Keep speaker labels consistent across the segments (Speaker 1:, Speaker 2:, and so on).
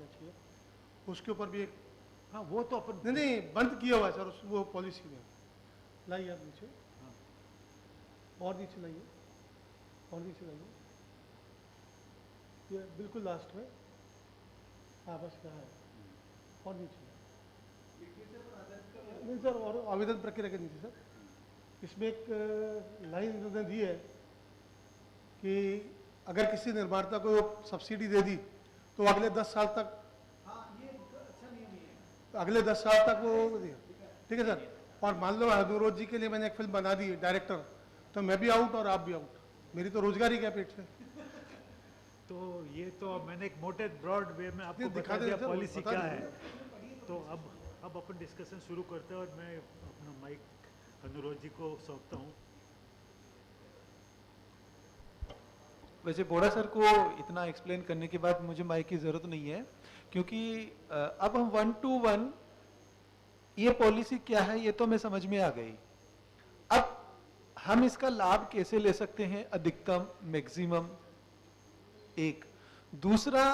Speaker 1: आना चाहिए, उसके ऊपर भी एक, हाँ वो तो अपन नहीं नहीं बंद किया हुआ है सर, वो पॉलिसी में। लाइए आप नीचे, हाँ और नीचे लाइए, और नीचे लाइए, ये बिल्कुल लास्ट में, हाँ बस कहाँ है, और नीचे नहीं सर, और आवेदन प्रक्रिया के नीचे सर, इसमें एक लाइन इन्होंने दी है कि अगर किसी निर्माता को सब्सिडी दे दी तो अगले 10 साल तक, अगले 10 साल तक वो दिया, ठीक है सर। और मान लो अनुरोध जी के लिए मैंने एक फिल्म बना दी डायरेक्टर, तो मैं भी आउट और आप भी आउट, मेरी तो रोजगारी क्या पेट से।
Speaker 2: तो ये तो मैंने एक मोटे ब्रॉड वे में आपको
Speaker 1: दिखा
Speaker 2: बता दिया
Speaker 1: दें सर,
Speaker 2: पॉलिसी
Speaker 1: बता
Speaker 2: क्या
Speaker 1: दें।
Speaker 2: है। तो अब अपन डिस्कशन शुरू करते हैं और मैं अपना माइक अनुरोध जी को सौंपता हूँ।
Speaker 3: वैसे बोड़ा सर को इतना एक्सप्लेन करने के बाद मुझे माइक की जरूरत नहीं है, क्योंकि अब हम 1 to 1 ये पॉलिसी क्या है ये तो मैं समझ में आ गई। अब हम इसका लाभ कैसे ले सकते हैं, अधिकतम मैक्सिमम, एक दूसरा,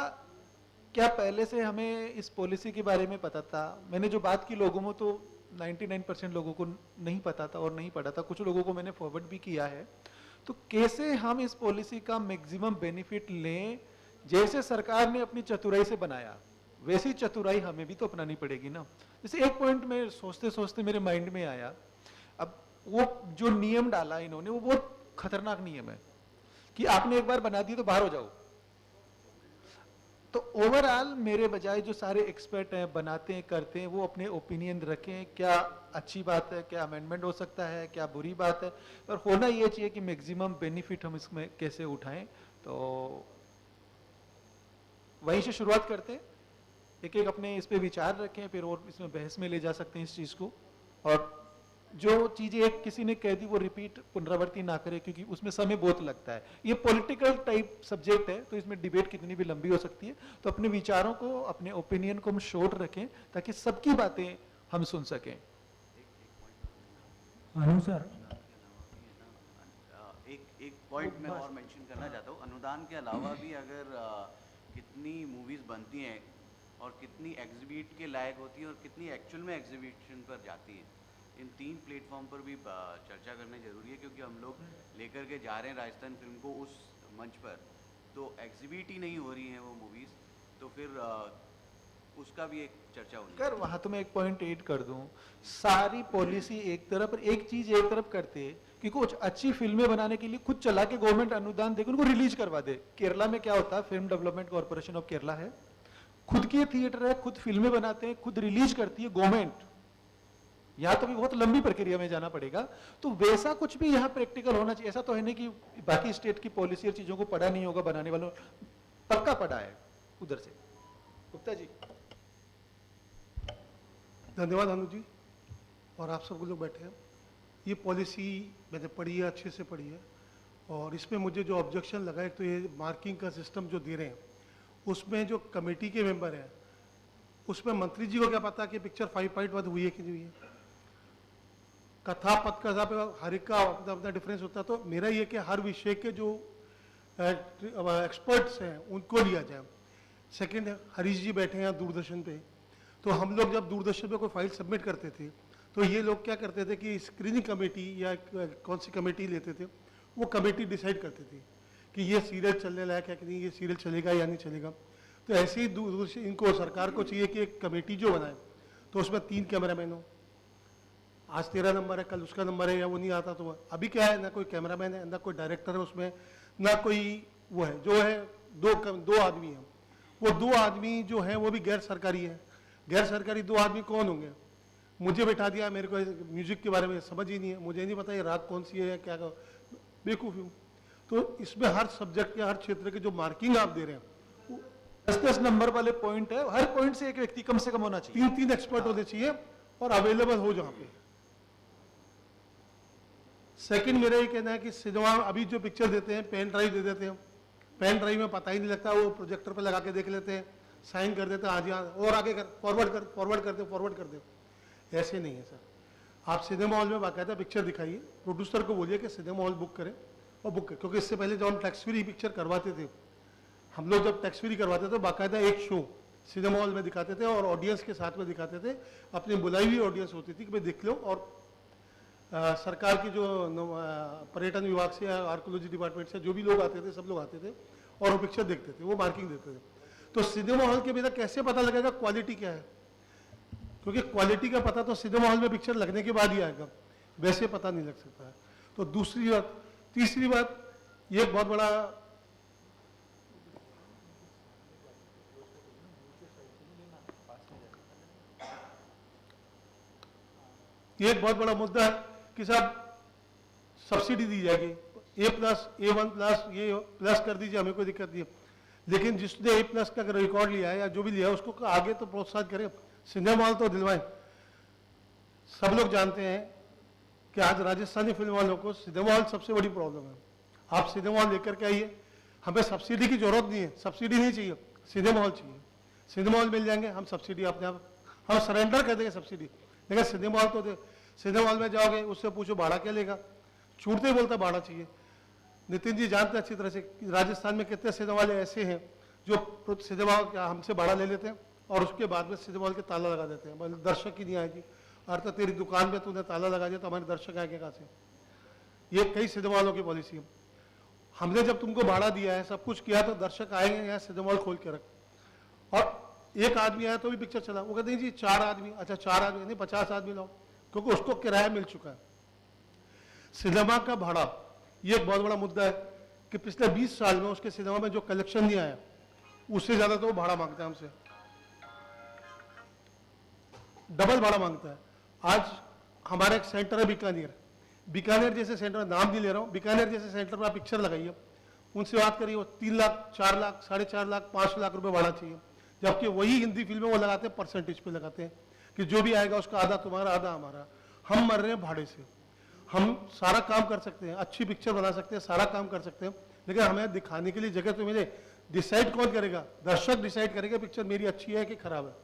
Speaker 3: क्या पहले से हमें इस पॉलिसी के बारे में पता था? मैंने जो बात की लोगों में तो 99% लोगों को नहीं पता था और नहीं पढ़ा था, कुछ लोगों को मैंने फॉरवर्ड भी किया है। तो कैसे हम इस पॉलिसी का मैक्सिमम बेनिफिट लें? जैसे सरकार ने अपनी चतुराई से बनाया वैसी चतुराई हमें भी तो अपनानी पड़ेगी ना। जैसे एक पॉइंट में सोचते सोचते मेरे माइंड में आया, अब वो जो नियम डाला इन्होंने वो बहुत खतरनाक नियम है कि आपने एक बार बना दी तो बाहर हो जाओ। तो ओवरऑल मेरे बजाय जो सारे एक्सपर्ट हैं, बनाते हैं, करते हैं, वो अपने ओपिनियन रखें, क्या अच्छी बात है, क्या अमेंडमेंट हो सकता है, क्या बुरी बात है, और होना ये चाहिए कि मैक्सिमम बेनिफिट हम इसमें कैसे उठाएं। तो वहीं से शुरुआत करते हैं, एक एक अपने इस पे विचार रखें, फिर और इसमें बहस में ले जा सकते हैं इस चीज को। और जो चीजें एक किसी ने कह दी वो रिपीट पुनरावृत्ति ना करें, क्योंकि उसमें समय बहुत लगता है। ये पॉलिटिकल टाइप सब्जेक्ट है तो इसमें डिबेट कितनी भी लंबी हो सकती है। तो अपने विचारों को, अपने ओपिनियन को हम शॉर्ट रखें ताकि सबकी बातें हम सुन सकें।
Speaker 4: अनु सर,
Speaker 5: एक पॉइंट मैं और मेंशन करना चाहता हूँ। अनुदान के अलावा भी अगर कितनी मूवीज़ बनती हैं और कितनी एग्जिबिट के लायक होती हैं और कितनी एक्चुअल में एग्जीबिशन पर जाती हैं, इन 3 प्लेटफॉर्म पर भी चर्चा करना जरूरी है, क्योंकि हम लोग लेकर के जा रहे हैं राजस्थान फिल्म को उस मंच पर, तो एग्जिबिट ही नहीं हो रही हैं वो मूवीज़, तो फिर उसका भी एक चर्चा होनी
Speaker 3: कर वहां तो मैं एक पॉइंट ऐड कर दूं, सारी पॉलिसी एक तरफ और एक चीज एक तरफ करते कि कुछ अच्छी फिल्में बनाने के लिए खुद चला के गवर्नमेंट अनुदान देकर उनको रिलीज करवा दे। केरला में क्या होता है, film development corporation of Kerala है, खुद के थिएटर है, खुद फिल्में बनाते हैं, खुद रिलीज करती है गवर्नमेंट। यहां तो भी बहुत लंबी प्रक्रिया में जाना पड़ेगा। तो वैसा कुछ भी यहाँ प्रैक्टिकल होना चाहिए। ऐसा तो है नहीं कि बाकी स्टेट की पॉलिसी और चीजों को पढ़ा नहीं होगा बनाने वालों, पक्का पढ़ा है उधर से। गुप्ता जी।
Speaker 1: धन्यवाद अनु जी, और आप सब लोग बैठे हैं। ये पॉलिसी मैंने पढ़ी है, अच्छे से पढ़ी है, और इसमें मुझे जो ऑब्जेक्शन लगा है, तो ये मार्किंग का सिस्टम जो दे रहे हैं उसमें जो कमेटी के मेंबर हैं उसमें मंत्री जी को क्या पता कि पिक्चर 5.1 हुई है कि नहीं हुई है। कथा पथकथा पे हर एक का अपना अपना डिफरेंस होता है। तो मेरा ये कि हर विषय के जो एक्सपर्ट्स हैं उनको लिया जाए। सेकंड, हरीश जी बैठे हैं दूरदर्शन पे, तो हम लोग जब दूरदर्शन पे कोई फाइल सबमिट करते थे तो ये लोग क्या करते थे कि स्क्रीनिंग कमेटी या कौन सी कमेटी लेते थे, वो कमेटी डिसाइड करती थी कि ये सीरियल चलने लायक है कि नहीं, ये सीरियल चलेगा या नहीं चलेगा। तो ऐसे ही दूरदर्शन इनको सरकार को चाहिए कि एक कमेटी जो बनाए तो उसमें 3 कैमरामैन हो। आज तेरा नंबर है, कल उसका नंबर है, या वो नहीं आता तो अभी क्या है, ना कोई कैमरामैन है, ना कोई डायरेक्टर है उसमें, ना कोई वो है, जो है दो आदमी हैं। वो 2 आदमी जो हैं वो भी गैर सरकारी है। गैर सरकारी 2 आदमी कौन होंगे? मुझे बैठा दिया, मेरे को म्यूजिक के बारे में समझ ही नहीं है, मुझे नहीं पता ये राग कौन सी है या क्या, बेवकूफ़ी हूँ। तो इसमें हर सब्जेक्ट के, हर क्षेत्र के जो मार्किंग आप दे रहे हैं
Speaker 3: 10-10 नंबर वाले पॉइंट है, हर पॉइंट से एक व्यक्ति कम से कम होना चाहिए,
Speaker 1: 3 एक्सपर्ट होने चाहिए और अवेलेबल हो जहाँ पे। सेकंड, मेरा ये कहना है कि सिनेमा अभी जो पिक्चर देते हैं पेन ड्राइव दे देते हैं, पेन ड्राइव में पता ही नहीं लगता, वो प्रोजेक्टर पे लगा के देख लेते हैं, साइन कर देते हैं, आज यहाँ और आगे कर फॉरवर्ड कर दे। ऐसे नहीं है सर। आप सिनेमा हॉल में बाकायदा पिक्चर दिखाइए, प्रोड्यूसर को बोलिए कि सिनेमा हॉल बुक करें और बुक करें। क्योंकि इससे पहले जब हम टैक्स फ्री पिक्चर करवाते थे, हम लोग जब टैक्स फ्री करवाते थे बाकायदा एक शो सिनेमा हॉल में दिखाते थे और ऑडियंस के साथ में दिखाते थे, अपनी बुलाई हुई ऑडियंस होती थी कि भाई देख लो, और सरकार की जो पर्यटन विभाग से या आर्कोलॉजी डिपार्टमेंट से जो भी लोग आते थे, सब लोग आते थे और वो पिक्चर देखते थे, वो मार्किंग देते थे। तो सिनेमा हॉल के बिना कैसे पता लगेगा क्वालिटी क्या है, क्योंकि क्वालिटी का पता तो सिनेमा हॉल में पिक्चर लगने के बाद ही आएगा, वैसे पता नहीं लग सकता है। तो दूसरी बात, तीसरी बात, ये बहुत बड़ा ये एक बहुत बड़ा मुद्दा है कि साहब सब्सिडी दी जाएगी, A+, A1+, ये प्लस कर दीजिए, हमें कोई दिक्कत नहीं है, लेकिन जिसने A+ का रिकॉर्ड लिया है या जो भी लिया है उसको आगे तो प्रोत्साहित करें, सिनेमा हॉल तो दिलवाएं। सब लोग जानते हैं कि आज राजस्थानी फिल्म वालों को सिनेमा हॉल सबसे बड़ी प्रॉब्लम है। आप सिनेमा हॉल लेकर के आइए, हमें सब्सिडी की जरूरत नहीं है, सब्सिडी नहीं चाहिए, सिनेमा हॉल चाहिए। सिनेमा हॉल मिल जाएंगे, हम सब्सिडी अपने आप हम सरेंडर कर देंगे सब्सिडी, लेकिन सिनेमा हॉल तो दे, सिनेमा हॉल में जाओगे उससे पूछो भाड़ा क्या लेगा, छूटते ही बोलता भाड़ा चाहिए। नितिन जी जानते हैं अच्छी तरह से कि राजस्थान में कितने सिनेमा वाले ऐसे हैं जो सिनेमा हॉल का हमसे भाड़ा ले लेते हैं और उसके बाद में सिनेमा हॉल के ताला लगा देते हैं, मतलब दर्शक ही नहीं आएगी। और तो तेरी दुकान में तूने ताला लगा दिया तो हमारे दर्शक आएंगे कहाँ से? ये कई सिनेमा वालों की पॉलिसी है। हमने जब तुमको भाड़ा दिया है, सब कुछ किया, तो दर्शक आएंगे यहाँ सिनेमा हॉल खोल के रख, और एक आदमी आया तो भी पिक्चर चला, वो कहते हैं जी 4 आदमी, अच्छा 4 आदमी नहीं 50 आदमी लाओ, क्योंकि उसको किराया मिल चुका है। सिनेमा का भाड़ा ये एक बहुत बड़ा मुद्दा है कि पिछले 20 साल में उसके सिनेमा में जो कलेक्शन नहीं आया उससे ज्यादा तो वो भाड़ा मांगता है हमसे, डबल भाड़ा मांगता है। आज हमारा एक सेंटर है बीकानेर, बीकानेर जैसे सेंटर, नाम नहीं ले रहा हूँ, बीकानेर जैसे सेंटर पर आप पिक्चर लगाइए, उनसे बात करिए, वो 3 लाख 4 लाख 4.5 लाख 5 लाख रुपए भाड़ा चाहिए, जबकि वही हिंदी फिल्में वो लगाते हैं परसेंटेज पे लगाते हैं कि जो भी आएगा उसका आधा तुम्हारा आधा हमारा। हम मर रहे हैं भाड़े से। हम सारा काम कर सकते हैं, अच्छी पिक्चर बना सकते हैं, सारा काम कर सकते हैं, लेकिन हमें दिखाने के लिए जगह तो मिले। डिसाइड कौन करेगा? दर्शक डिसाइड करेगा पिक्चर मेरी अच्छी है कि खराब है,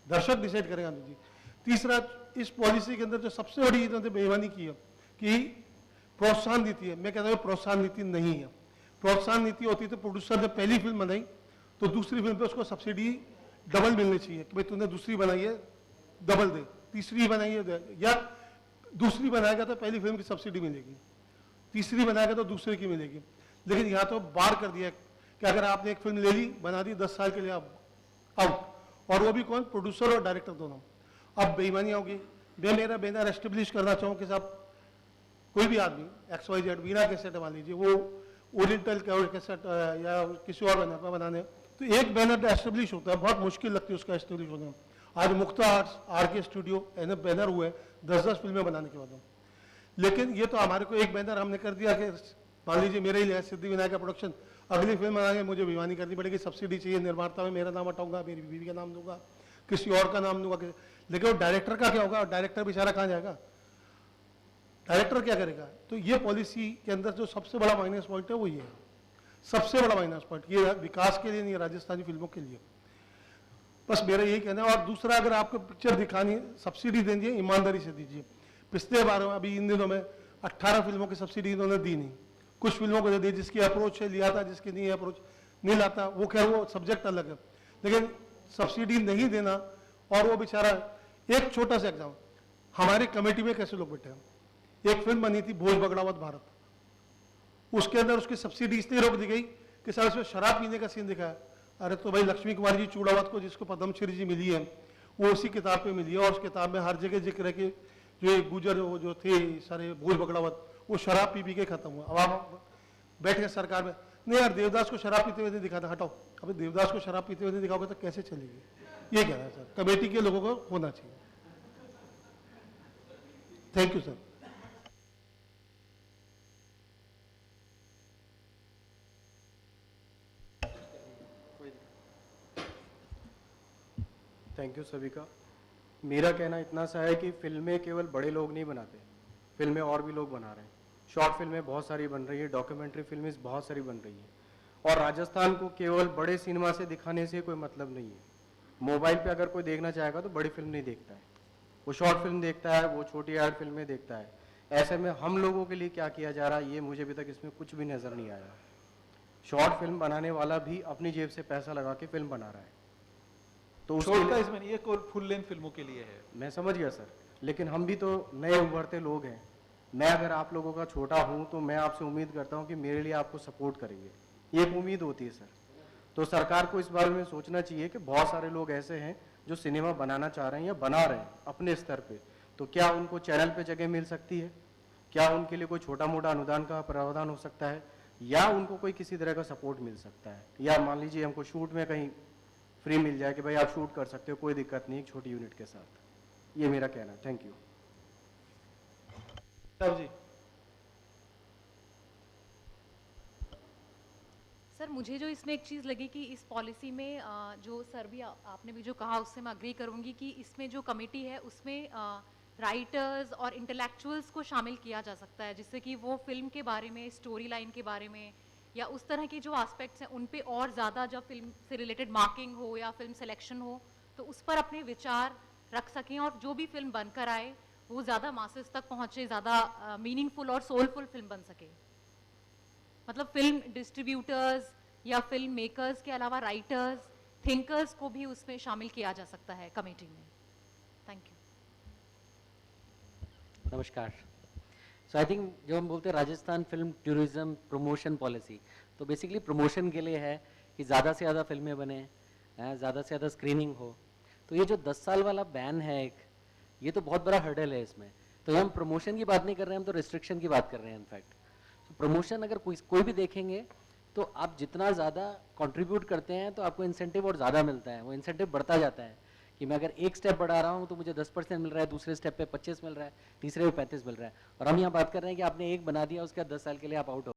Speaker 1: दर्शक डिसाइड करेगा जी। तीसरा, इस पॉलिसी के अंदर जो सबसे बड़ी इन्होंने बेईमानी की है कि प्रोत्साहन नीति है। मैं कहता हूँ प्रोत्साहन नीति नहीं है। प्रोत्साहन नीति होती तो प्रोड्यूसर ने पहली फिल्म बनाई तो दूसरी फिल्म पे उसको सब्सिडी डबल मिलनी चाहिए कि भाई तूने दूसरी बनाई है डबल दे, तीसरी बनाई है, या दूसरी बनाएगा तो पहली फिल्म की सब्सिडी मिलेगी, तीसरी बनाएगा तो दूसरे की मिलेगी। लेकिन यहाँ तो बार कर दिया कि अगर आपने एक फिल्म ले ली, बना दी, 10 साल के लिए आप आउट, और वो भी कौन? प्रोड्यूसर और डायरेक्टर दोनों। अब बेईमानी होगी। मैं मेरा बैनर एस्टेब्लिश करना चाहूँ कि साहब कोई भी आदमी XYZ वीणा कैसेट मान लीजिए, वो ओरिएंटल कैसेट या किसी और बैनर पर बनाने, तो एक बैनर एस्टेब्लिश होता है, बहुत मुश्किल लगती है उसका एस्टेब्लिश होना। आज मुक्ता आर्ट्स, RK स्टूडियो बैनर हुए 10-10 फिल्में बनाने के बाद। लेकिन ये तो हमारे को एक बैनर हमने कर दिया कि मान लीजिए मेरे ही लिया सिद्धिविनायक का प्रोडक्शन, अगली फिल्म बनाएंगे मुझे बेईमानी करनी पड़ेगी, सब्सिडी चाहिए, निर्माता में मेरा नाम हटाऊंगा, मेरी बीवी का नाम दूंगा, किसी और का नाम दूंगा। लेकिन वो डायरेक्टर का क्या होगा? डायरेक्टर बेचारा कहाँ जाएगा? डायरेक्टर क्या करेगा? तो ये पॉलिसी के अंदर जो सबसे बड़ा माइनस पॉइंट है वो ये है, सबसे बड़ा माइनस पॉइंट। ये विकास के लिए नहीं है, राजस्थानी फिल्मों के लिए। बस मेरा यही कहना है। और दूसरा, अगर आपको पिक्चर दिखानी है, सब्सिडी देनी है, ईमानदारी से दीजिए। पिछले बार अभी इन दिनों में 18 फिल्मों की सब्सिडी इन्होंने दी नहीं, कुछ फिल्मों को दे दी, जिसकी अप्रोच है लिया था, जिसकी नहीं अप्रोच नहीं लाता, वो खैर वो सब्जेक्ट अलग है। लेकिन सब्सिडी नहीं देना, और वो बेचारा, एक छोटा सा एग्जाम, हमारी कमेटी में कैसे लोग बैठे हैं, एक फिल्म बनी थी भोज बगड़ावत भारत, उसके अंदर उसकी सब्सिडी इसलिए रोक दी गई कि सर उसमें शराब पीने का सीन दिखाया। अरे तो भाई लक्ष्मी कुमार जी चूड़ावत को जिसको पद्मश्री जी मिली है वो उसी किताब पे मिली है, और उस किताब में हर जगह जिक्र है कि जो एक गुजर जो थे सारे भोज बगड़ावत, वो शराब पी के खत्म हुआ। अब आप बैठे सरकार में, नहीं यार देवदास को शराब पीते हुए नहीं दिखाना, हटाओ। अभी देवदास को शराब पीते हुए नहीं दिखाओगे तो कैसे चलेगी? ये कह रहा है सर, कमेटी के लोगों को होना चाहिए। Thank you sir.
Speaker 4: Thank you सभी का। मेरा कहना इतना सा है कि फिल्में केवल बड़े लोग नहीं बनाते, फिल्में और भी लोग बना रहे हैं। शॉर्ट फिल्में बहुत सारी बन रही है, डॉक्यूमेंट्री फिल्में बहुत सारी बन रही है, और राजस्थान को केवल बड़े सिनेमा से दिखाने से कोई मतलब नहीं है। मोबाइल पे अगर कोई देखना चाहेगा तो बड़ी फिल्म नहीं देखता है, वो शॉर्ट फिल्म देखता है, वो छोटी एड फिल्में देखता है। ऐसे में हम लोगों के लिए क्या किया जा रहा है, ये मुझे अभी तक इसमें कुछ भी नज़र नहीं आया। शॉर्ट फिल्म बनाने वाला भी अपनी जेब से पैसा लगा के फिल्म बना रहा है, तो उसके
Speaker 3: छोटा
Speaker 4: लिए
Speaker 3: इसमें नहीं, ये फुल लेंथ फिल्मों के लिए है।
Speaker 4: मैं समझ गया सर, लेकिन हम भी तो नए उभरते लोग हैं। मैं अगर आप लोगों का छोटा हूं तो मैं आपसे उम्मीद करता हूं कि मेरे लिए आपको सपोर्ट करेंगे, ये एक उम्मीद होती है सर। तो सरकार को इस बारे में सोचना चाहिए कि बहुत सारे लोग ऐसे हैं जो सिनेमा बनाना चाह रहे हैं या बना रहे हैं अपने स्तर पे, तो क्या उनको चैनल पे जगह मिल सकती है, क्या उनके लिए कोई छोटा मोटा अनुदान का प्रावधान हो सकता है, या उनको कोई किसी तरह का सपोर्ट मिल सकता है, या मान लीजिए हमको शूट में कहीं फ्री मिल जाए कि भाई आप शूट कर सकते हो, कोई दिक्कत नहीं एक छोटी यूनिट के साथ। ये मेरा कहना है। Thank you.
Speaker 3: साहब जी।
Speaker 6: सर मुझे जो इसमें एक चीज़ लगी कि इस पॉलिसी में जो सर भी आपने भी जो कहा उससे मैं अग्री करूंगी कि इसमें जो कमेटी है उसमें राइटर्स और इंटेलेक्चुअल्स को शामिल किया जा सकता है, जिससे कि वो फिल्म के बारे में, स्टोरी लाइन के बारे में या उस तरह के जो एस्पेक्ट्स हैं उन पे और ज़्यादा, जब फिल्म से रिलेटेड मार्किंग हो या फिल्म सिलेक्शन हो तो उस पर अपने विचार रख सकें और जो भी फिल्म बनकर आए वो ज़्यादा मासेस तक पहुँचे, ज़्यादा मीनिंगफुल और सोलफुल फिल्म बन सके। मतलब फिल्म डिस्ट्रीब्यूटर्स या फिल्म मेकर्स के अलावा राइटर्स, थिंकर्स को भी उसमें शामिल किया जा सकता है कमेटी में। Thank you.
Speaker 7: नमस्कार। सो आई थिंक जो हम बोलते हैं Rajasthan film tourism promotion policy, तो बेसिकली प्रमोशन के लिए है कि ज़्यादा से ज़्यादा फिल्में बने, ज़्यादा से ज़्यादा स्क्रीनिंग हो। तो ये जो 10 साल वाला बैन है एक, ये तो बहुत बड़ा हर्डल है इसमें। तो हम प्रमोशन की बात नहीं कर रहे हैं, हम तो रिस्ट्रिक्शन की बात कर रहे हैं इनफैक्ट। तो प्रमोशन अगर कोई भी देखेंगे तो आप जितना ज़्यादा कंट्रीब्यूट करते हैं तो आपको इंसेंटिव और ज़्यादा मिलता है, वो इंसेंटिव बढ़ता जाता है कि मैं अगर एक स्टेप बढ़ा रहा हूँ तो मुझे 10% मिल रहा है, दूसरे स्टेप पे 25 मिल रहा है, तीसरे पे 35 मिल रहा है। और हम यहाँ बात कर रहे हैं कि आपने एक बना दिया, उसके बाद 10 साल के लिए आप आउट हो